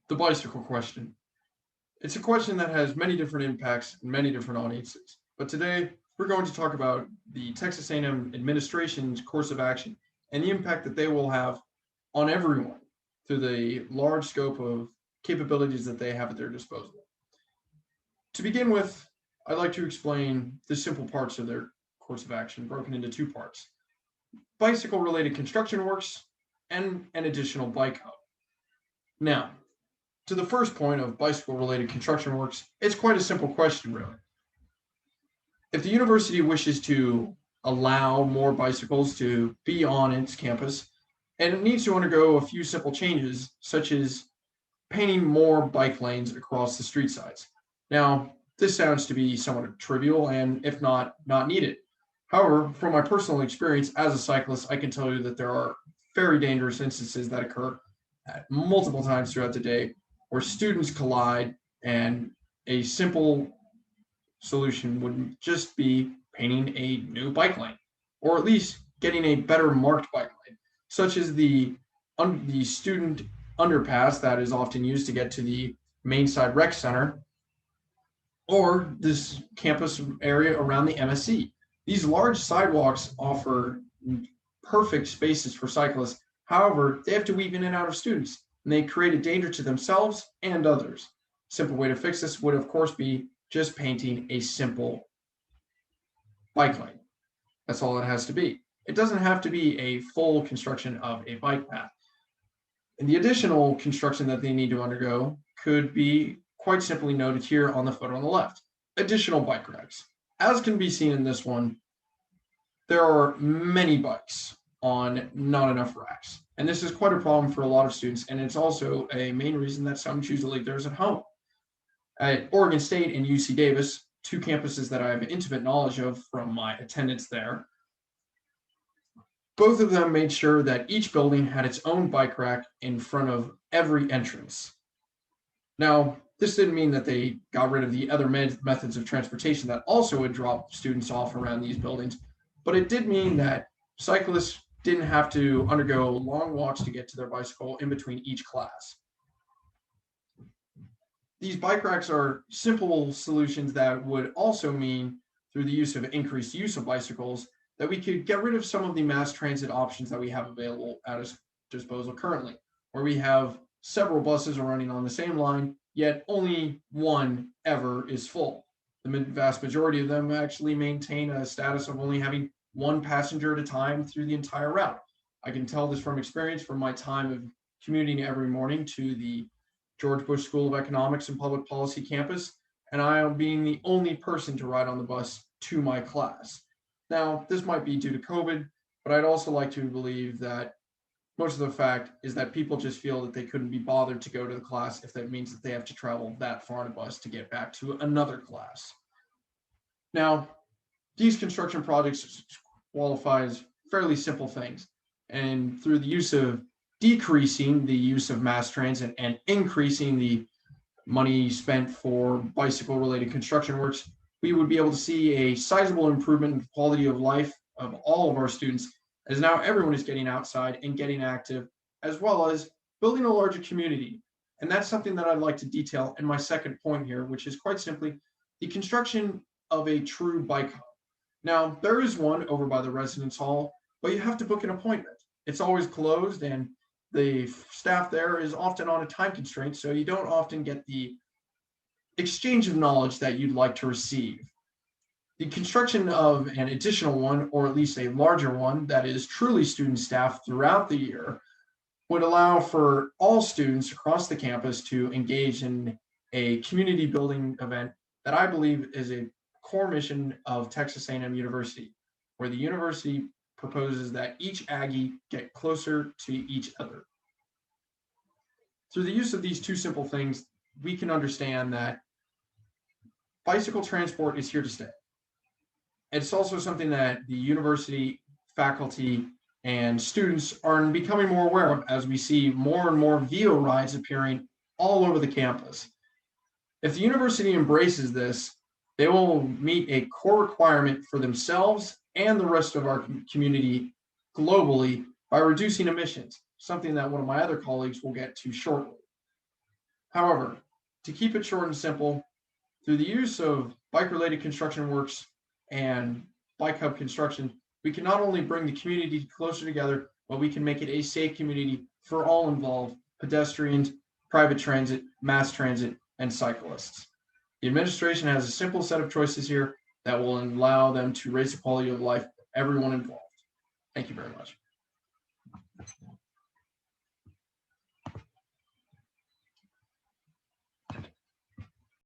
The bicycle question. It's a question that has many different impacts and many different audiences. But today, we're going to talk about the Texas A&M administration's course of action and the impact that they will have on everyone through the large scope of capabilities that they have at their disposal. To begin with, I'd like to explain the simple parts of their course of action broken into two parts: bicycle related construction works and an additional bike hub. Now, to the first point of bicycle related construction works, it's quite a simple question, really. If the university wishes to allow more bicycles to be on its campus, and it needs to undergo a few simple changes, such as painting more bike lanes across the street sides. Now, this sounds to be somewhat trivial and, if not, not needed. However, from my personal experience as a cyclist, I can tell you that there are very dangerous instances that occur at multiple times throughout the day where students collide, and a simple solution would just be painting a new bike lane, or at least getting a better marked bike lane, such as the student underpass that is often used to get to the main side rec center, or this campus area around the MSC. These large sidewalks offer perfect spaces for cyclists. However, they have to weave in and out of students, and they create a danger to themselves and others. Simple way to fix this would, of course, be just painting a simple bike lane. That's all it has to be. It doesn't have to be a full construction of a bike path. And the additional construction that they need to undergo could be quite simply noted here on the photo on the left: additional bike racks. As can be seen in this one, there are many bikes on not enough racks. And this is quite a problem for a lot of students, and it's also a main reason that some choose to leave theirs at home. At Oregon State and UC Davis, two campuses that I have intimate knowledge of from my attendance there, both of them made sure that each building had its own bike rack in front of every entrance. Now, this didn't mean that they got rid of the other methods of transportation that also would drop students off around these buildings, but it did mean that cyclists didn't have to undergo long walks to get to their bicycle in between each class. These bike racks are simple solutions that would also mean, through the use of increased use of bicycles, that we could get rid of some of the mass transit options that we have available at our disposal currently, where we have several buses running on the same line, yet only one ever is full. The vast majority of them actually maintain a status of only having one passenger at a time through the entire route. I can tell this from experience from my time of commuting every morning to the George Bush School of Economics and Public Policy campus, and I am being the only person to ride on the bus to my class. Now, this might be due to COVID, but I'd also like to believe that most of the fact is that people just feel that they couldn't be bothered to go to the class if that means that they have to travel that far on a bus to get back to another class. Now, these construction projects qualify as fairly simple things, and through the use of decreasing the use of mass transit and increasing the money spent for bicycle related construction works, we would be able to see a sizable improvement in the quality of life of all of our students, as now everyone is getting outside and getting active, as well as building a larger community. And that's something that I'd like to detail in my second point here, which is quite simply the construction of a true bike hub. Now, there is one over by the residence hall, but you have to book an appointment. It's always closed, and the staff there is often on a time constraint, so you don't often get the exchange of knowledge that you'd like to receive. The construction of an additional one, or at least a larger one, that is truly student staff throughout the year, would allow for all students across the campus to engage in a community building event that I believe is a core mission of Texas A&M University, where the university proposes that each Aggie get closer to each other. Through the use of these two simple things, we can understand that bicycle transport is here to stay. It's also something that the university, faculty, and students are becoming more aware of as we see more and more VEO rides appearing all over the campus. If the university embraces this, they will meet a core requirement for themselves and the rest of our community globally by reducing emissions, something that one of my other colleagues will get to shortly. However, to keep it short and simple, through the use of bike-related construction works and bike hub construction, we can not only bring the community closer together, but we can make it a safe community for all involved: pedestrians, private transit, mass transit, and cyclists. The administration has a simple set of choices here that will allow them to raise the quality of life of everyone involved. Thank you very much.